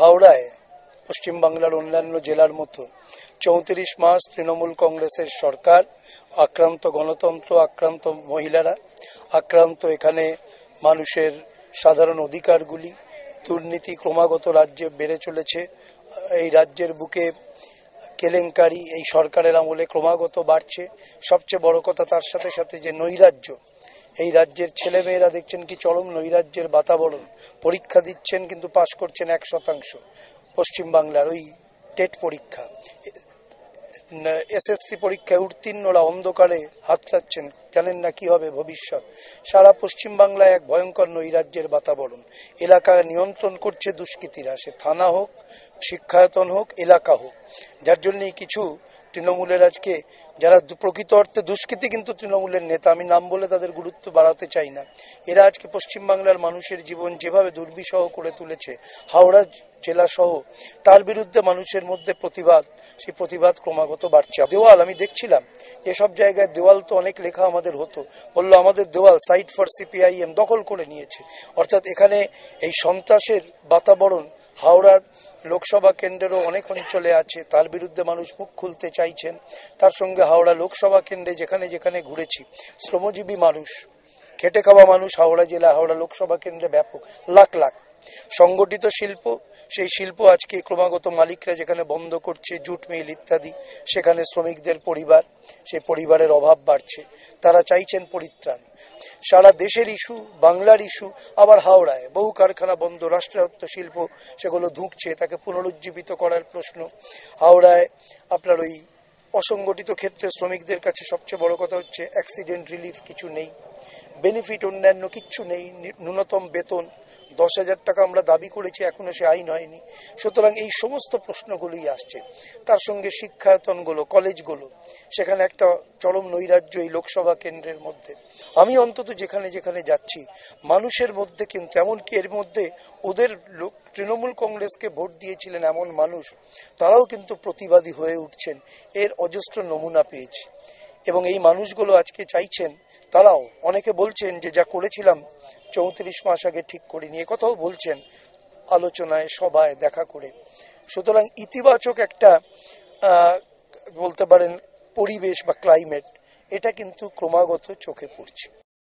হাওড়ায় পশ্চিমবাংলার অন্যান্য জেলার মতো 34 মাস তৃণমূল কংগ্রেসের সরকার, আক্রান্ত গণতন্ত্র, আক্রান্ত মহিলারা, আক্রান্ত এখানে মানুষের সাধারণ অধিকারগুলি, দুর্নীতি ক্রমাগত রাজ্যে বেড়ে চলেছে। এই রাজ্যের বুকে কেলেঙ্কারি এই সরকারের আমলে ক্রমাগত বাড়ছে। সবচেয়ে বড় কথা তার সাথে সাথে যে নৈরাজ্য, এই রাজ্যের ছেলেমেয়েরা দেখছেন কি চরম নৈরাজ্যের বাতাবরণ। পরীক্ষা দিচ্ছেন কিন্তু পাশ করছেন 1%। পশ্চিমবাংলার ওই টেট পরীক্ষা, এসএসসি পরীক্ষায় উত্তীর্ণরা অন্ধকারে হাতড়াচ্ছেন, জানেন না কি হবে ভবিষ্যৎ। সারা পশ্চিমবাংলায় এক ভয়ঙ্কর নৈরাজ্যের বাতাবরণ। এলাকা নিয়ন্ত্রণ করছে দুষ্কৃতীরা, সে থানা হোক, শিক্ষায়তন হোক, এলাকা হোক। যার জন্যই কিছু তৃণমূলের আজকে যারা প্রকৃত অর্থে দুষ্কৃতী কিন্তু তৃণমূলের নেতা, আমি নাম বলে তাদের গুরুত্ব বাড়াতে চাই না, এরা আজকে পশ্চিমবাংলার মানুষের জীবন যেভাবে দুর্বিষহ করে তুলেছে হাওড়া জেলা সহ, তার বিরুদ্ধে মানুষের মধ্যে প্রতিবাদ, সেই প্রতিবাদ ক্রমাগত বাড়ছে। দেওয়াল আমি দেখছিলাম, এসব জায়গায় দেওয়াল তো অনেক লেখা আমাদের হতো, বললো আমাদের দেওয়াল সাইট ফর সিপিআইএম দখল করে নিয়েছে। অর্থাৎ এখানে এই সন্ত্রাসের বাতাবরণ হাওড়ার লোকসভা কেন্দ্রেরও অনেক অঞ্চলে আছে, তার বিরুদ্ধে মানুষ মুখ খুলতে চাইছেন। তার সঙ্গে হাওড়া লোকসভা কেন্দ্রে যেখানে যেখানে ঘুরেছি, শ্রমজীবী মানুষ, খেটে খাওয়া মানুষ হাওড়া জেলা, হাওড়া লোকসভা কেন্দ্রে ব্যাপক, লাখ লাখ। সংগঠিত শিল্প, সেই শিল্প আজকে ক্রমাগত মালিকরা যেখানে বন্ধ করছে, জুট মিল ইত্যাদি, সেখানে শ্রমিকদের পরিবার, সেই পরিবারের অভাব বাড়ছে, তারা চাইছেন পরিত্রাণ। সারা দেশের ইস্যু, বাংলার ইস্যু, আবার হাওড়ায় বহু কারখানা বন্ধ, রাষ্ট্রায়ত্ত শিল্প সেগুলো ধুঁকছে, তাকে পুনরুজ্জীবিত করার প্রশ্ন। হাওড়ায় আপনার ওই অসংগঠিত ক্ষেত্রে শ্রমিকদের কাছে সবচেয়ে বড় কথা হচ্ছে অ্যাক্সিডেন্ট রিলিফ কিছু নেই, বেনিফিট অন্যান্য কিচ্ছু নেই, ন্যূনতম বেতন 10,000 টাকা আমরা দাবি করেছি, এখনো সে আইন হয়নি। সুতরাং এই সমস্ত প্রশ্নগুলোই আসছে। তার সঙ্গে শিক্ষায়তনগুলো, কলেজগুলো, সেখানে একটা চরম নৈরাজ্য এই লোকসভা কেন্দ্রের মধ্যে। আমি অন্তত যেখানে যেখানে যাচ্ছি মানুষের মধ্যে কিন্তু, এমনকি এর মধ্যে ওদের তৃণমূল কংগ্রেসকে ভোট দিয়েছিলেন এমন মানুষ, তারাও কিন্তু প্রতিবাদী হয়ে উঠছেন, এর অজস্র নমুনা পেয়েছি। এবং এই মানুষগুলো আজকে চাইছেন, তারাও অনেকে বলছেন যে যা করেছিলাম 34 মাস আগে ঠিক করিনি, এ কথাও বলছেন আলোচনায়, সভায়, দেখা করে। সুতরাং ইতিবাচক একটা বলতে পারেন পরিবেশ বা ক্লাইমেট, এটা কিন্তু ক্রমাগত চোখে পড়ছে।